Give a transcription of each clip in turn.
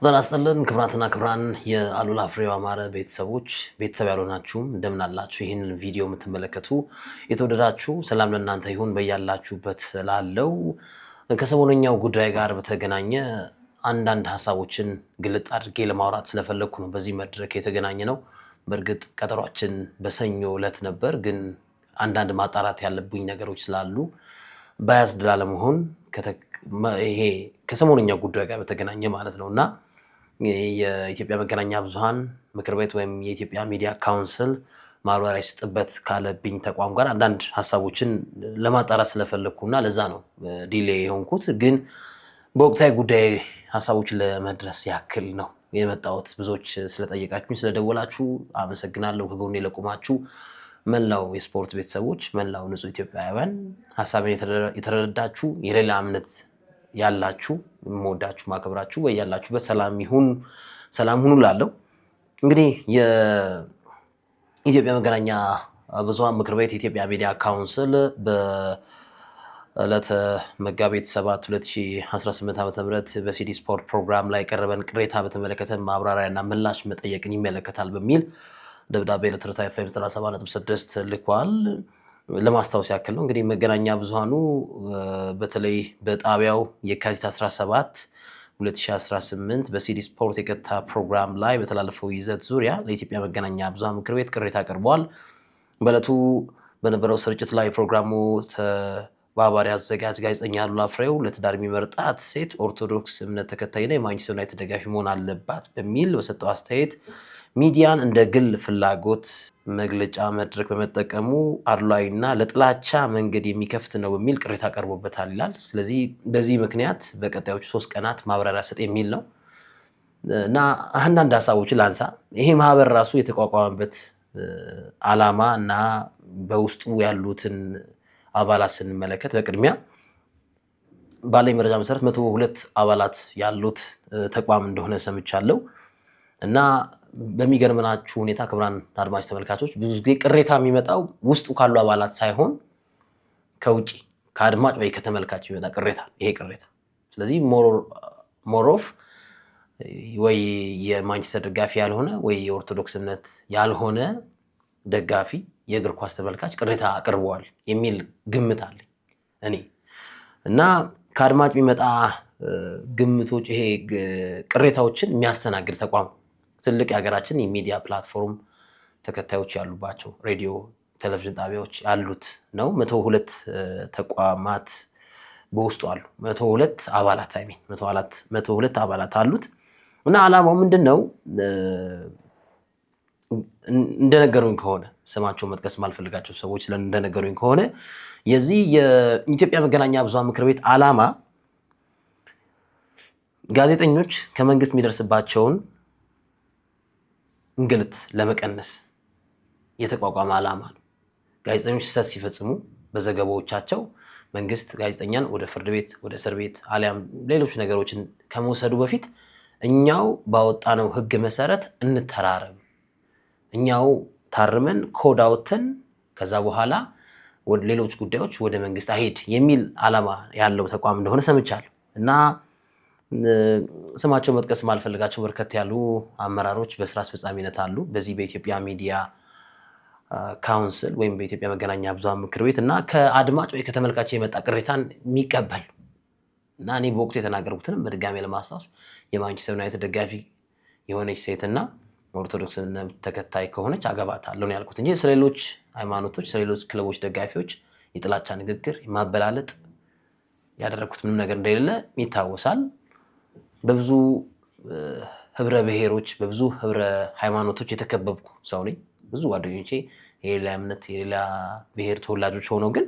ዛና አስጠለን ክብራትና ክብራን የአሉላ ፍሬው አማረ ቤተሰብ ያልሆናችሁም እንደምን አላችሁ? ይህንን ቪዲዮ የምትመለከቱ የተወደዳችሁ ሰላም ለእናንተ ይሁን በያላችሁበት ላለው ከሰሞነኛው ጉዳይ ጋር በተገናኘ አንዳንድ ሀሳቦችን ግልጥ አድርጌ ለማውራት ስለፈለኩ ነው በዚህ መድረክ የተገናኘ ነው። በእርግጥ ቀጠሯችን በሰኞ ዕለት ነበር፣ ግን አንዳንድ ማጣራት ያለብኝ ነገሮች ስላሉ ባያስድ ላለመሆን ይሄ ከሰሞነኛው ጉዳይ ጋር በተገናኘ ማለት ነውና የኢትዮጵያ መገናኛ ብዙሃን ምክር ቤት ወይም የኢትዮጵያ ሚዲያ ካውንስል ማብራሪያ ይስጥበት ካለብኝ ተቋም ጋር አንዳንድ ሀሳቦችን ለማጣራት ስለፈለኩና ለዛ ነው ዲሌይ የሆንኩት። ግን በወቅታዊ ጉዳይ ሀሳቦችን ለመድረስ ያክል ነው የመጣሁት። ብዙዎች ስለጠየቃችሁኝ ስለደወላችሁ አመሰግናለሁ። ከጎኔ ለቆማችሁ መላው የስፖርት ቤተሰቦች፣ መላው ንጹህ ኢትዮጵያውያን፣ ሀሳቤን የተረዳችሁ የሌላ እምነት ያላችሁ የምወዳችሁ ማከብራችሁ በያላችሁበት ሰላም ሁኑ ላለው እንግዲህ የኢትዮጵያ መገናኛ ብዙሃን ምክር ቤት የኢትዮጵያ ሚዲያ ካውንስል በዕለተ መጋቢት 7 2018 ዓ.ም በሲዲ ስፖርት ፕሮግራም ላይ የቀረበን ቅሬታ በተመለከተ ማብራሪያና ምላሽ መጠየቅን ይመለከታል በሚል ደብዳቤ ለትርታ ኤፍኤም 37.6 ልኳል። ለማስታወስ ያክል ነው እንግዲህ መገናኛ ብዙሃኑ በተለይ በጣቢያው የካቲት 17 2018 በሲዲ ስፖርት የቀጥታ ፕሮግራም ላይ በተላለፈው ይዘት ዙሪያ ለኢትዮጵያ መገናኛ ብዙሃን ምክር ቤት ቅሬታ ቀርቧል። በዕለቱ በነበረው ስርጭት ላይ ፕሮግራሙ ተባባሪ አዘጋጅ ጋዜጠኛ አሉላ ፍሬው ለትዳር የሚመርጣት ሴት ኦርቶዶክስ እምነት ተከታይና የማንቸስተር ዩናይትድ ደጋፊ መሆን አለባት በሚል በሰጠው አስተያየት ሚዲያን እንደ ግል ፍላጎት መግለጫ መድረክ በመጠቀሙ አድሏዊና ለጥላቻ መንገድ የሚከፍት ነው በሚል ቅሬታ ቀርቦበታል ይላል። ስለዚህ በዚህ ምክንያት በቀጣዮቹ 3 ቀናት ማብራሪያ ሰጥ የሚል ነው እና አንዳንድ ሀሳቦችን ላንሳ። ይሄ ማህበር ራሱ የተቋቋመበት ዓላማ እና በውስጡ ያሉትን አባላት ስንመለከት በቅድሚያ ባለኝ መረጃ መሰረት 102 አባላት ያሉት ተቋም እንደሆነ ሰምቻለሁ እና በሚገርምናችሁ ሁኔታ ክቡራን አድማጭ ተመልካቾች ብዙ ጊዜ ቅሬታ የሚመጣው ውስጡ ካሉ አባላት ሳይሆን ከውጪ ከአድማጭ ወይ ከተመልካች የሚመጣ ቅሬታ ይሄ ቅሬታ። ስለዚህ ሞሮፍ ወይ የማንቸስተር ደጋፊ ያልሆነ ወይ የኦርቶዶክስነት ያልሆነ ደጋፊ የእግር ኳስ ተመልካች ቅሬታ አቅርበዋል የሚል ግምት አለኝ እኔ እና ከአድማጭ የሚመጣ ግምቶች ይሄ ቅሬታዎችን የሚያስተናግድ ተቋም ትልቅ የሀገራችን የሚዲያ ፕላትፎርም ተከታዮች ያሉባቸው ሬዲዮ፣ ቴሌቪዥን ጣቢያዎች ያሉት ነው። 102 ተቋማት በውስጡ አሉ። 102 አባላት 102 አባላት አሉት እና ዓላማው ምንድን ነው? እንደነገሩኝ ከሆነ ስማቸው መጥቀስ ማልፈልጋቸው ሰዎች እንደነገሩኝ ከሆነ የዚህ የኢትዮጵያ መገናኛ ብዙሃን ምክር ቤት ዓላማ ጋዜጠኞች ከመንግስት የሚደርስባቸውን እንግልት ለመቀነስ የተቋቋመ ዓላማ ነው። ጋዜጠኞች ስህተት ሲፈጽሙ በዘገባዎቻቸው መንግስት ጋዜጠኛን ወደ ፍርድ ቤት፣ ወደ እስር ቤት አሊያም ሌሎች ነገሮችን ከመውሰዱ በፊት እኛው ባወጣነው ሕግ መሰረት እንተራረም፣ እኛው ታርመን ኮድ አውጥተን ከዛ በኋላ ወደ ሌሎች ጉዳዮች ወደ መንግስት አይሄድ የሚል ዓላማ ያለው ተቋም እንደሆነ ሰምቻለሁ እና ስማቸው መጥቀስ ማልፈልጋቸው በርከት ያሉ አመራሮች በስራ አስፈጻሚነት አሉ በዚህ በኢትዮጵያ ሚዲያ ካውንስል ወይም በኢትዮጵያ መገናኛ ብዙሃን ምክር ቤት እና ከአድማጭ ወይ ከተመልካች የመጣ ቅሬታን የሚቀበል እና እኔ በወቅቱ የተናገርኩትንም በድጋሚ ለማስታወስ የማንቸስተር ዩናይትድ ደጋፊ የሆነች ሴትና ኦርቶዶክስ እምነት ተከታይ ከሆነች አገባታለሁ ነው ያልኩት እንጂ ስለሌሎች ሃይማኖቶች ስለሌሎች ክለቦች ደጋፊዎች የጥላቻ ንግግር የማበላለጥ ያደረኩት ምንም ነገር እንደሌለ ይታወሳል። በብዙ ህብረ ብሔሮች በብዙ ህብረ ሃይማኖቶች የተከበብኩ ሰው ነኝ። ብዙ ጓደኞቼ የሌላ እምነት የሌላ ብሔር ተወላጆች ሆነው ግን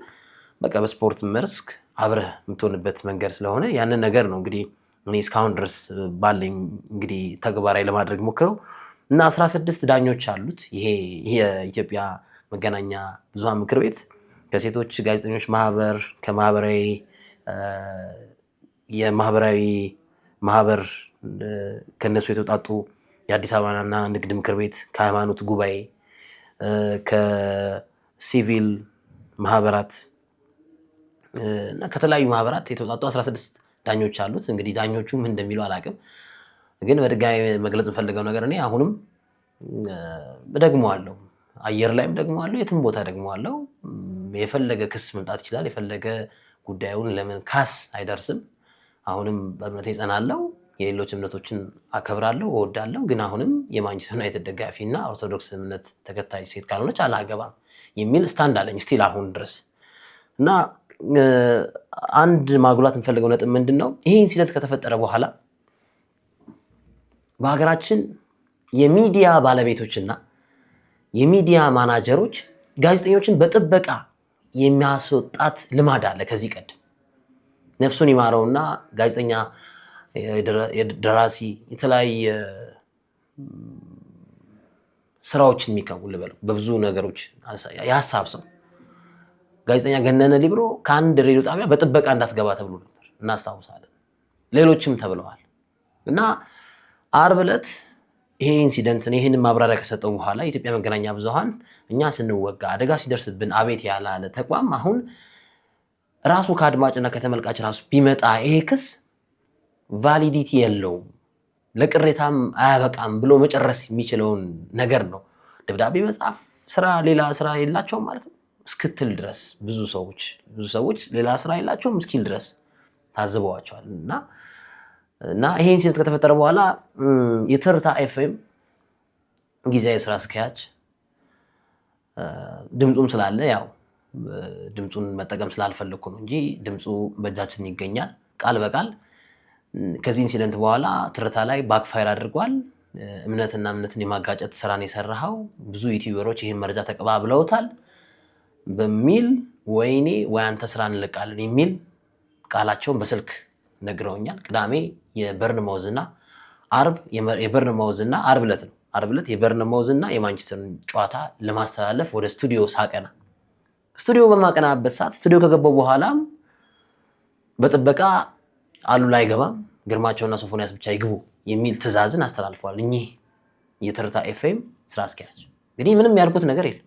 በቃ በስፖርት መስክ አብረህ የምትሆንበት መንገድ ስለሆነ ያንን ነገር ነው እንግዲህ እኔ እስካሁን ድረስ ባለኝ እንግዲህ ተግባራዊ ለማድረግ ሞክረው እና 16 ዳኞች አሉት። ይሄ የኢትዮጵያ መገናኛ ብዙሃን ምክር ቤት ከሴቶች ጋዜጠኞች ማህበር፣ የማህበራዊ ማህበር ከነሱ የተውጣጡ የአዲስ አበባና ንግድ ምክር ቤት፣ ከሃይማኖት ጉባኤ፣ ከሲቪል ማህበራት እና ከተለያዩ ማህበራት የተውጣጡ 16 ዳኞች አሉት። እንግዲህ ዳኞቹ ምን እንደሚሉ አላውቅም። ግን በድጋሚ መግለጽ የምፈልገው ነገር እኔ አሁንም ደግመዋለሁ፣ አየር ላይም ደግመዋለሁ፣ የትም ቦታ ደግመዋለሁ። የፈለገ ክስ መምጣት ይችላል። የፈለገ ጉዳዩን ለምን ካስ አይደርስም። አሁንም በእምነቴ እጸናለሁ። የሌሎች እምነቶችን አከብራለሁ፣ እወዳለሁ። ግን አሁንም የማንቸስተር ዩናይትድ ደጋፊና ኦርቶዶክስ እምነት ተከታይ ሴት ካልሆነች አላገባም የሚል ስታንድ አለኝ ስቲል አሁን ድረስ። እና አንድ ማጉላት የምፈልገው ነጥብ ምንድን ነው? ይሄ ኢንሲደንት ከተፈጠረ በኋላ በሀገራችን የሚዲያ ባለቤቶችና የሚዲያ ማናጀሮች ጋዜጠኞችን በጥበቃ የሚያስወጣት ልማድ አለ። ከዚህ ቀደም ነፍሱን ይማረውና ጋዜጠኛ፣ ደራሲ፣ የተለያየ ስራዎችን የሚከውን ልበለው በብዙ ነገሮች የሀሳብ ሰው ጋዜጠኛ ገነነ ሊብሮ ከአንድ ሬዲዮ ጣቢያ በጥበቃ እንዳትገባ ተብሎ ነበር፣ እናስታውሳለን። ሌሎችም ተብለዋል። እና ዓርብ ዕለት ይሄ ኢንሲደንት ይህንን ማብራሪያ ከሰጠው በኋላ የኢትዮጵያ መገናኛ ብዙሃን እኛ ስንወጋ አደጋ ሲደርስብን አቤት ያላለ ተቋም አሁን ራሱ ከአድማጭና ከተመልካች ራሱ ቢመጣ ይሄ ክስ ቫሊዲቲ የለውም፣ ለቅሬታም አያበቃም ብሎ መጨረስ የሚችለውን ነገር ነው። ደብዳቤ መጻፍ ስራ ሌላ ስራ የላቸውም ማለት ነው እስክትል ድረስ ብዙ ሰዎች ሌላ ስራ የላቸውም እስኪል ድረስ ታዝበዋቸዋል። እና ይሄ ኢንሲደንት ከተፈጠረ በኋላ የትርታ ኤፍኤም ጊዜያዊ ስራ አስኪያጅ ድምፁም ስላለ ያው ድምፁን መጠቀም ስላልፈለግኩ ነው እንጂ ድምፁ በእጃችን ይገኛል። ቃል በቃል ከዚህ ኢንሲደንት በኋላ ትርታ ላይ ባክፋይር አድርጓል። እምነትና እምነትን የማጋጨት ስራን የሰራኸው ብዙ ዩቲዩበሮች ይህን መረጃ ተቀባብለውታል በሚል ወይኔ ወይ አንተ ስራ እንለቃለን የሚል ቃላቸውን በስልክ ነግረውኛል። ቅዳሜ የበርንማውዝና ዓርብ ዕለት ነው። ዓርብ ዕለት የበርንማውዝና የማንቸስተርን ጨዋታ ለማስተላለፍ ወደ ስቱዲዮ ሳቀና ስቱዲዮ በማቀናበት ሰዓት ስቱዲዮ ከገባው በኋላም በጥበቃ አሉላ አይገባም፣ ግርማቸውና ሶፎንያስ ብቻ ይግቡ የሚል ትዕዛዝን አስተላልፈዋል። እኚህ የትርታ ኤፍኤም ስራ አስኪያጅ እንግዲህ ምንም ያልኩት ነገር የለም።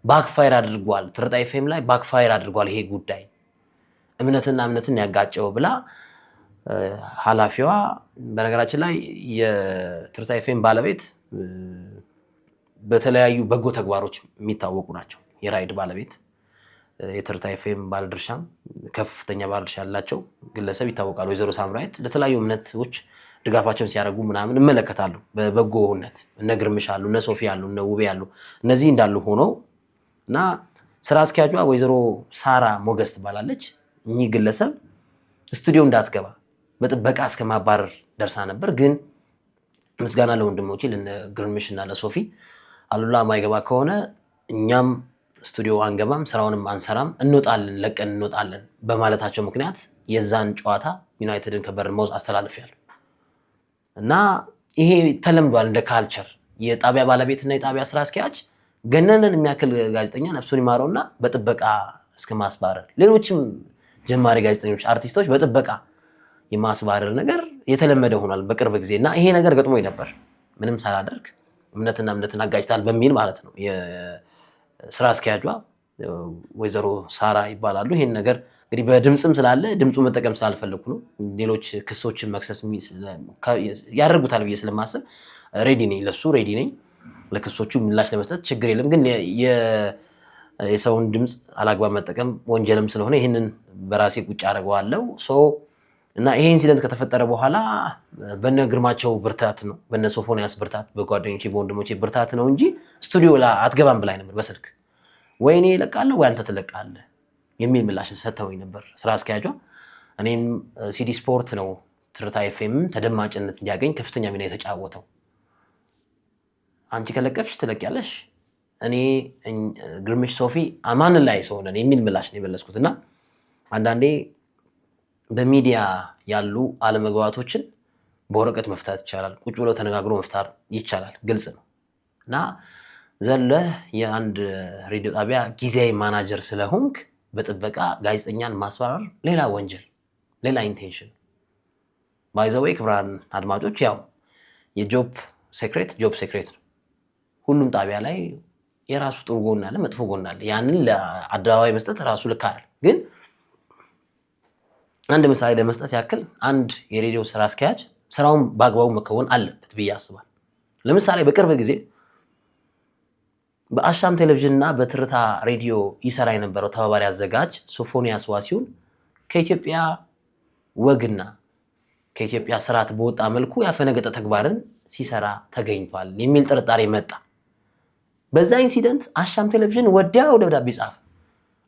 ባክፋይር አድርጓል፣ ትርታ ኤፍኤም ላይ ባክፋይር አድርጓል ይሄ ጉዳይ እምነትና እምነትን ያጋጨው ብላ ኃላፊዋ፣ በነገራችን ላይ የትርታ ኤፍኤም ባለቤት በተለያዩ በጎ ተግባሮች የሚታወቁ ናቸው። የራይድ ባለቤት የትርታ ኤፍኤም ባለድርሻም ከፍተኛ ባለድርሻ ያላቸው ግለሰብ ይታወቃሉ። ወይዘሮ ሳምራዊት ለተለያዩ እምነቶች ድጋፋቸውን ሲያደርጉ ምናምን እመለከታለሁ በበጎነት። እነ ግርምሽ አሉ፣ እነ ሶፊ አሉ፣ እነ ውቤ አሉ። እነዚህ እንዳሉ ሆነው እና ስራ አስኪያጇ ወይዘሮ ሳራ ሞገስ ትባላለች። እኚህ ግለሰብ ስቱዲዮ እንዳትገባ በጥበቃ እስከ ማባረር ደርሳ ነበር። ግን ምስጋና ለወንድሞቼ ለነ ግርምሽ እና ለሶፊ አሉላ ማይገባ ከሆነ እኛም ስቱዲዮ አንገባም፣ ስራውንም አንሰራም፣ እንወጣለን፣ ለቀን እንወጣለን በማለታቸው ምክንያት የዛን ጨዋታ ዩናይትድን ከበርንማውዝ አስተላልፌያለሁ። እና ይሄ ተለምዷል እንደ ካልቸር። የጣቢያ ባለቤትና የጣቢያ ስራ አስኪያጅ ገነንን የሚያክል ጋዜጠኛ ነፍሱን ይማረውና በጥበቃ እስከ ማስባረር፣ ሌሎችም ጀማሪ ጋዜጠኞች፣ አርቲስቶች በጥበቃ የማስባረር ነገር የተለመደ ሆኗል በቅርብ ጊዜ። እና ይሄ ነገር ገጥሞኝ ነበር ምንም ሳላደርግ እምነትና እምነትን አጋጭታል በሚል ማለት ነው። የስራ አስኪያጇ ወይዘሮ ሳራ ይባላሉ። ይሄን ነገር እንግዲህ በድምፅም ስላለ ድምፁ መጠቀም ስላልፈለኩ ነው። ሌሎች ክሶችን መክሰስ ያደርጉታል ብዬ ስለማስብ ሬዲ ነኝ፣ ለሱ ሬዲ ነኝ። ለክሶቹ ምላሽ ለመስጠት ችግር የለም። ግን የሰውን ድምፅ አላግባብ መጠቀም ወንጀልም ስለሆነ ይህንን በራሴ ቁጭ አደርገዋለሁ። እና ይሄ ኢንሲደንት ከተፈጠረ በኋላ በነ ግርማቸው ብርታት ነው፣ በነ ሶፎንያስ ብርታት፣ በጓደኞቼ በወንድሞቼ ብርታት ነው እንጂ ስቱዲዮ አትገባም ብላኝ ነበር በስልክ። ወይኔ እለቃለሁ ወይ አንተ ትለቃለህ የሚል ምላሽ ሰጥተውኝ ነበር ስራ አስኪያጇ። እኔም ሲዲ ስፖርት ነው ትርታ ኤፍኤም ተደማጭነት እንዲያገኝ ከፍተኛ ሚና የተጫወተው። አንቺ ከለቀቅሽ ትለቂያለሽ፣ እኔ ግርምሽ ሶፊ ማንን ላይ ሰው ነን የሚል ምላሽ ነው የመለስኩት። እና አንዳንዴ በሚዲያ ያሉ አለመግባባቶችን በወረቀት መፍታት ይቻላል፣ ቁጭ ብሎ ተነጋግሮ መፍታት ይቻላል፣ ግልጽ ነው። እና ዘለህ የአንድ ሬዲዮ ጣቢያ ጊዜያዊ ማናጀር ስለሆንክ በጥበቃ ጋዜጠኛን ማስፈራር ሌላ ወንጀል፣ ሌላ ኢንቴንሽን። ባይ ዘ ዌይ ክቡራን አድማጮች፣ ያው የጆብ ሴክሬት ነው። ሁሉም ጣቢያ ላይ የራሱ ጥሩ ጎን አለ፣ መጥፎ ጎን አለ። ያንን ለአደባባይ መስጠት ራሱ ልክ አይደል። ግን አንድ ምሳሌ ለመስጠት ያክል አንድ የሬዲዮ ስራ አስኪያጅ ስራውን በአግባቡ መከወን አለበት ብዬ አስባለሁ። ለምሳሌ በቅርብ ጊዜ በአሻም ቴሌቪዥንና በትርታ ሬዲዮ ይሰራ የነበረው ተባባሪ አዘጋጅ ሶፎንያስ ዋሲሁን ከኢትዮጵያ ወግና ከኢትዮጵያ ስርዓት በወጣ መልኩ ያፈነገጠ ተግባርን ሲሰራ ተገኝቷል የሚል ጥርጣሬ መጣ። በዛ ኢንሲደንት አሻም ቴሌቪዥን ወዲያው ደብዳቤ ጻፈ።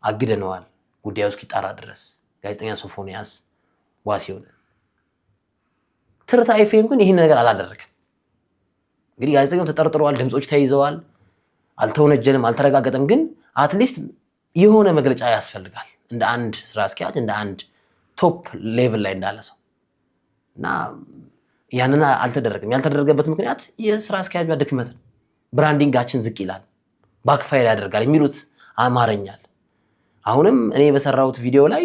አግደነዋል ጉዳዩ እስኪጣራ ድረስ ጋዜጠኛ ሶፎንያስ ዋሲሁን። ትርታ ኤፍኤም ግን ይህን ነገር አላደረገም። እንግዲህ ጋዜጠኛው ተጠርጥረዋል፣ ድምጾች ተይዘዋል፣ አልተወነጀልም፣ አልተረጋገጠም። ግን አትሊስት የሆነ መግለጫ ያስፈልጋል እንደ አንድ ስራ አስኪያጅ፣ እንደ አንድ ቶፕ ሌቭል ላይ እንዳለ ሰው እና ያንን አልተደረገም። ያልተደረገበት ምክንያት የስራ አስኪያጇ ድክመት ነው። ብራንዲንጋችን ዝቅ ይላል፣ ባክፋይር ያደርጋል የሚሉት አማረኛል። አሁንም እኔ በሰራሁት ቪዲዮ ላይ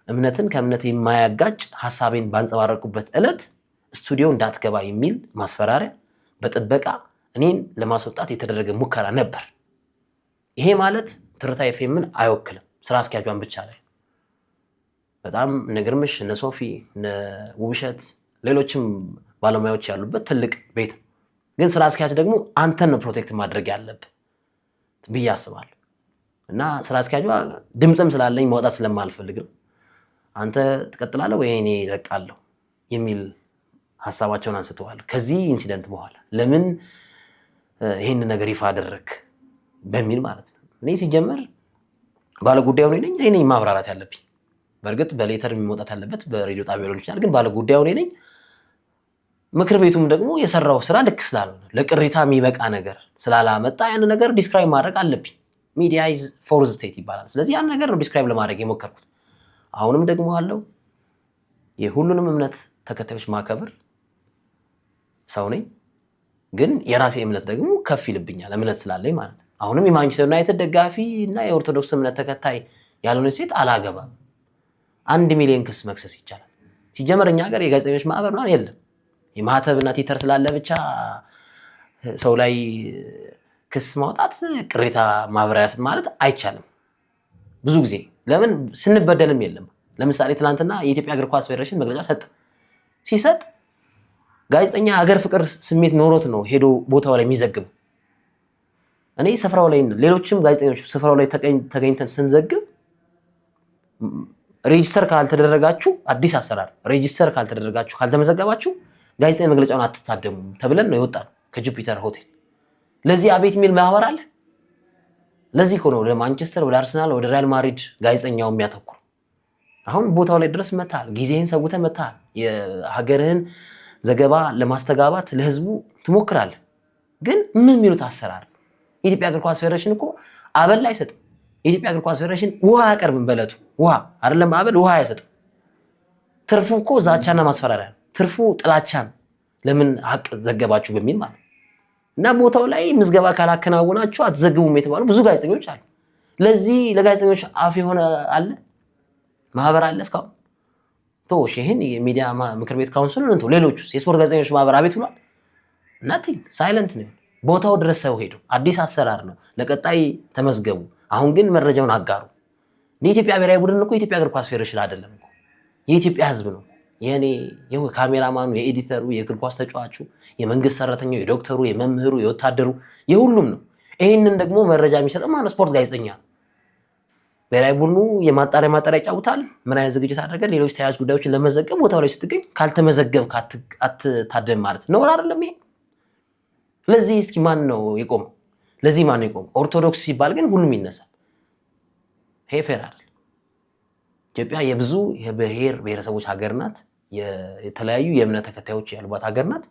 እምነትን ከእምነት የማያጋጭ ሐሳቤን ባንጸባረቁበት ዕለት ስቱዲዮ እንዳትገባ የሚል ማስፈራሪያ በጥበቃ እኔን ለማስወጣት የተደረገ ሙከራ ነበር። ይሄ ማለት ትርታ ኤፍኤምን አይወክልም፣ ስራ አስኪያጇን ብቻ ላይ በጣም እነ ግርምሽ፣ እነ ሶፊ፣ እነ ውብሸት ሌሎችም ባለሙያዎች ያሉበት ትልቅ ቤት ነው። ግን ስራ አስኪያጅ ደግሞ አንተን ነው ፕሮቴክት ማድረግ ያለብህ ብዬ አስባለሁ። እና ስራ አስኪያጇ ድምፅም ስላለኝ ማውጣት ስለማልፈልግ ነው አንተ ትቀጥላለህ ወይ እኔ እለቃለሁ የሚል ሀሳባቸውን አንስተዋል። ከዚህ ኢንሲደንት በኋላ ለምን ይህን ነገር ይፋ አደረግ በሚል ማለት ነው። እኔ ሲጀመር ባለጉዳዩ እኔ ነኝ ማብራራት ያለብኝ። በእርግጥ በሌተር የሚወጣት ያለበት በሬዲዮ ጣቢያ ሊሆን ይችላል፣ ግን ባለጉዳዩ እኔ ነኝ። ምክር ቤቱም ደግሞ የሰራው ስራ ልክ ስላልሆነ ለቅሬታ የሚበቃ ነገር ስላላመጣ ያን ነገር ዲስክራይብ ማድረግ አለብኝ። ሚዲያ ኢዝ ፎር ዘ ስቴት ይባላል። ስለዚህ ያን ነገር ነው ዲስክራይብ ለማድረግ የሞከርኩት። አሁንም ደግሞ አለው የሁሉንም እምነት ተከታዮች ማከበር ሰው ነኝ፣ ግን የራሴ እምነት ደግሞ ከፍ ይልብኛል እምነት ስላለኝ ማለት ነው። አሁንም የማንቸስተር ዩናይትድ ደጋፊ እና የኦርቶዶክስ እምነት ተከታይ ያልሆነ ሴት አላገባም። 1 ሚሊዮን ክስ መክሰስ ይቻላል። ሲጀመር እኛ ሀገር የጋዜጠኞች ማህበር ምናምን የለም። የማህተብና ቲተር ስላለ ብቻ ሰው ላይ ክስ ማውጣት ቅሬታ ማብራሪያ ማለት አይቻልም። ብዙ ጊዜ ለምን ስንበደልም የለም። ለምሳሌ ትናንትና የኢትዮጵያ እግር ኳስ ፌዴሬሽን መግለጫ ሰጠ። ሲሰጥ ጋዜጠኛ ሀገር ፍቅር ስሜት ኖሮት ነው ሄዶ ቦታው ላይ የሚዘግብ። እኔ ስፍራው ላይ ሌሎችም ጋዜጠኞች ስፍራው ላይ ተገኝተን ስንዘግብ ሬጂስተር ካልተደረጋችሁ አዲስ አሰራር ሬጂስተር ካልተደረጋችሁ ካልተመዘገባችሁ ጋዜጣዊ መግለጫውን አትታደሙም ተብለን ነው የወጣነው ከጁፒተር ሆቴል። ለዚህ አቤት የሚል ማህበር አለ። ለዚህ እኮ ነው ወደ ማንቸስተር፣ ወደ አርሰናል፣ ወደ ሪያል ማድሪድ ጋዜጠኛው የሚያተኩር። አሁን ቦታው ላይ ድረስ መታል፣ ጊዜህን ሰውተህ መታል። የሀገርህን ዘገባ ለማስተጋባት ለህዝቡ ትሞክራለህ። ግን ምን የሚሉት አሰራር? የኢትዮጵያ እግር ኳስ ፌዴሬሽን እኮ አበል አይሰጥም። የኢትዮጵያ እግር ኳስ ፌዴሬሽን ውሃ አያቀርብም። በዕለቱ ውሃ አይደለም አበል ውሃ አይሰጥም። ትርፉ እኮ ዛቻና ማስፈራሪያ ነው። ትርፉ ጥላቻን ለምን ሀቅ ዘገባችሁ በሚል ማለት እና ቦታው ላይ ምዝገባ ካላከናወናችሁ አትዘግቡም የተባሉ ብዙ ጋዜጠኞች አሉ። ለዚህ ለጋዜጠኞች አፍ የሆነ አለ ማህበር አለ እስካሁን ተውሽ። ይሄን የሚዲያ ምክር ቤት ካውንስል ነው። ሌሎቹ የስፖርት ጋዜጠኞች ማህበር አቤት ብሏል። ናቲንግ ሳይለንት ነው። ቦታው ድረስ ሰው ሄዶ አዲስ አሰራር ነው፣ ለቀጣይ ተመዝገቡ። አሁን ግን መረጃውን አጋሩ። የኢትዮጵያ ብሔራዊ ቡድን እኮ የኢትዮጵያ እግር ኳስ ፌዴሬሽን አይደለም እኮ የኢትዮጵያ ህዝብ ነው። የኔ ካሜራማኑ፣ የኤዲተሩ፣ የእግር ኳስ ተጫዋቹ፣ የመንግስት ሰራተኛው፣ የዶክተሩ፣ የመምህሩ፣ የወታደሩ የሁሉም ነው። ይህንን ደግሞ መረጃ የሚሰጠው ማነው? ስፖርት ጋዜጠኛ ነው። ብሔራዊ ቡድኑ የማጣሪያ ይጫውታል። ምን አይነት ዝግጅት አድርገን ሌሎች ተያያዥ ጉዳዮችን ለመዘገብ ቦታው ላይ ስትገኝ ካልተመዘገብ አትታደም ማለት ነውር አይደለም ይሄ? ለዚህ እስኪ ማን ነው የቆመው? ለዚህ ማን ነው የቆመው? ኦርቶዶክስ ሲባል ግን ሁሉም ይነሳል። ይሄ ፌር አይደል? ኢትዮጵያ የብዙ የብሔር ብሔረሰቦች ሀገር ናት። የተለያዩ የእምነት ተከታዮች ያሉባት ሀገር ናት።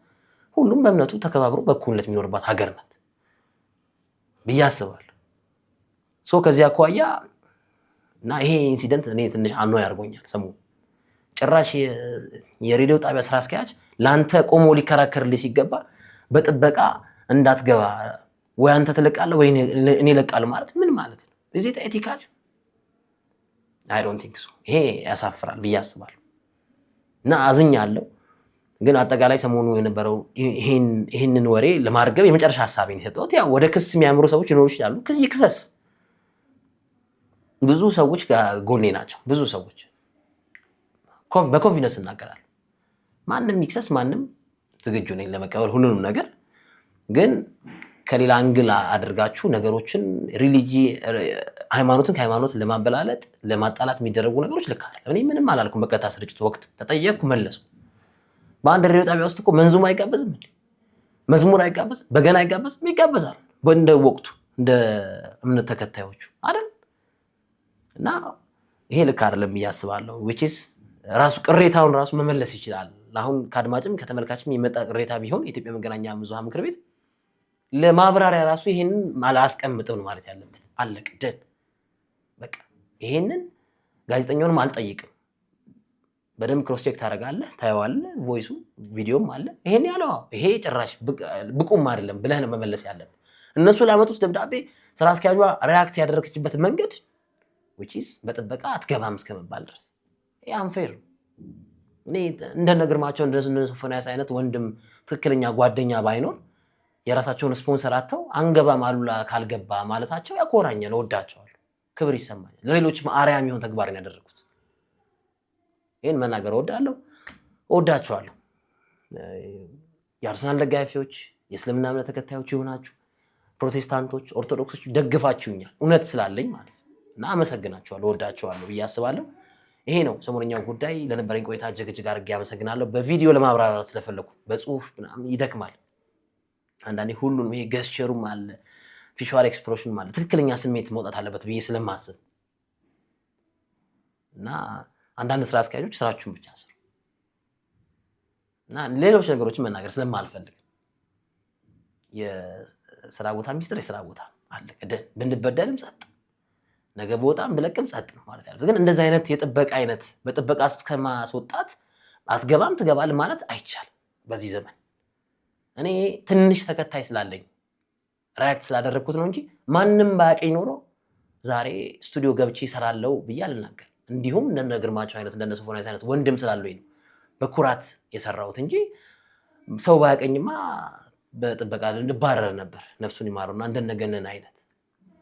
ሁሉም በእምነቱ ተከባብሮ በእኩልነት የሚኖርባት ሀገር ናት ብዬ አስባለሁ። ከዚህ አኳያ እና ይሄ ኢንሲደንት እኔ ትንሽ አኖ ያርጎኛል። ሰሞኑን ጭራሽ የሬዲዮ ጣቢያ ስራ አስኪያጅ ለአንተ ቆሞ ሊከራከርልህ ሲገባ በጥበቃ እንዳትገባ ወይ አንተ ትለቃለህ ወይ እኔ እለቃለሁ ማለት ምን ማለት ነው? እዚህ ኤቲካል አይ ዶንት ቲንክ ሶ። ይሄ ያሳፍራል ብዬ አስባለሁ እና አዝኛለሁ። ግን አጠቃላይ ሰሞኑ የነበረው ይህንን ወሬ ለማርገብ የመጨረሻ ሀሳቤን የሰጠሁት ያው ወደ ክስ የሚያምሩ ሰዎች ሊኖሩ ይችላሉ። ይክሰስ። ብዙ ሰዎች ጎኔ ናቸው። ብዙ ሰዎች በኮንፊደንስ እናገራለሁ። ማንም ይክሰስ ማንም ዝግጁ ነኝ ለመቀበል ሁሉንም ነገር። ግን ከሌላ አንግል አድርጋችሁ ነገሮችን ሃይማኖትን ከሃይማኖት ለማበላለጥ ለማጣላት የሚደረጉ ነገሮች ልክ አይደለም። እኔ ምንም አላልኩም። በቀጥታ ስርጭት ወቅት ተጠየቅኩ መለስኩ። በአንድ ሬዲዮ ጣቢያ ውስጥ እኮ መንዙም አይጋበዝም እንዴ? መዝሙር አይጋበዝም? በገና አይጋበዝም? ይጋበዛል እንደ ወቅቱ እንደ እምነት ተከታዮቹ አይደል? እና ይሄ ልክ አይደለም እያስባለሁ። which is ራሱ ቅሬታውን ራሱ መመለስ ይችላል። አሁን ከአድማጭም ከተመልካችም የመጣ ቅሬታ ቢሆን የኢትዮጵያ መገናኛ ብዙሃን ምክር ቤት ለማብራሪያ ራሱ ይሄንን አላስቀምጥም ነው ማለት ያለበት። አለቅ ደን በቃ ይሄንን ጋዜጠኛውንም አልጠይቅም። በደንብ ክሮስ ቼክ ታደርጋለህ፣ ታየዋለህ፣ ቮይሱ ቪዲዮም አለ። ይሄን ያለው ይሄ ጭራሽ ብቁም አይደለም ብለህ ነው መመለስ ያለብህ። እነሱ ላመጡት ደብዳቤ ስራ አስኪያጇ ሪያክት ያደረገችበት መንገድ which is በጥበቃ አትገባም እስከመባል ድረስ ይሄ አንፌር ነው። እኔ እንደነ ግርማቸው እንደነ ሶፎንያስ አይነት ወንድም ትክክለኛ ጓደኛ ባይኖር የራሳቸውን ስፖንሰር አጥተው አንገባም አሉላ ካልገባ ማለታቸው ያኮራኛል፣ እወዳቸዋለሁ፣ ክብር ይሰማኛል። ለሌሎችም አርአያ የሚሆን ተግባር ነው ያደረጉት። ይሄን መናገር እወዳቸዋለሁ። የአርሰናል ደጋፊዎች፣ የእስልምና እምነት ተከታዮች ይሆናችሁ ፕሮቴስታንቶች፣ ኦርቶዶክሶች ደግፋችሁኛል እውነት ስላለኝ ማለት ነው እና አመሰግናቸዋለሁ፣ እወዳቸዋለሁ ብዬ አስባለሁ። ይሄ ነው ሰሞነኛው ጉዳይ። ለነበረኝ ቆይታ እጅግ አድርጌ አመሰግናለሁ። በቪዲዮ ለማብራራት ስለፈለኩ በጽሁፍ ምናምን ይደክማል አንዳንዴ። ሁሉንም ይሄ ገስቸሩም አለ ፊሻል ኤክስፕሬሽንም አለ ትክክለኛ ስሜት መውጣት አለበት ብዬ ስለማስብ እና አንዳንድ ስራ አስኪያጆች ስራችሁን ብቻ ስሩ እና ሌሎች ነገሮችን መናገር ስለማልፈልግ የስራ ቦታ ሚስጥር የስራ ቦታ አለ። ብንበደልም ጸጥ፣ ነገ በወጣም ብለቅም ጸጥ ነው ማለት ያለው። ግን እንደዚህ አይነት የጥበቃ አይነት በጥበቃ እስከማስወጣት አትገባም ትገባል ማለት አይቻልም በዚህ ዘመን። እኔ ትንሽ ተከታይ ስላለኝ ሪያክት ስላደረግኩት ነው እንጂ ማንም ባያቀኝ ኖሮ ዛሬ ስቱዲዮ ገብቼ እሰራለሁ ብዬ አልናገር። እንዲሁም እንደነ ግርማቸው አይነት እንደነ ሶፎንያስ አይነት ወንድም ስላለኝ ነው በኩራት የሰራሁት እንጂ ሰው ባያቀኝማ በጥበቃ እንባረር ነበር። ነፍሱን ይማረውና እንደነገነን አይነት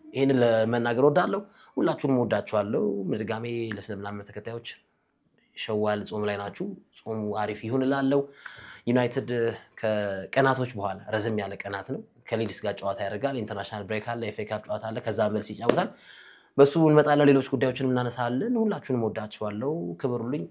ይሄን ለመናገር ወዳለሁ። ሁላችሁንም ወዳችኋለሁ። ድጋሜ ለእስልምና እምነት ተከታዮች ሸዋል ጾም ላይ ናችሁ፣ ጾሙ አሪፍ ይሁን እላለሁ። ዩናይትድ ከቀናቶች በኋላ ረዘም ያለ ቀናት ነው ከሊድስ ጋር ጨዋታ ያደርጋል። ኢንተርናሽናል ብሬክ አለ፣ ኤፍ ኤ ካፕ ጨዋታ አለ፣ ከዛ መልስ ይጫወታል። በሱ እንመጣለን። ሌሎች ጉዳዮችን እናነሳለን። ሁላችሁንም ወዳችኋለሁ። ክብሩልኝ።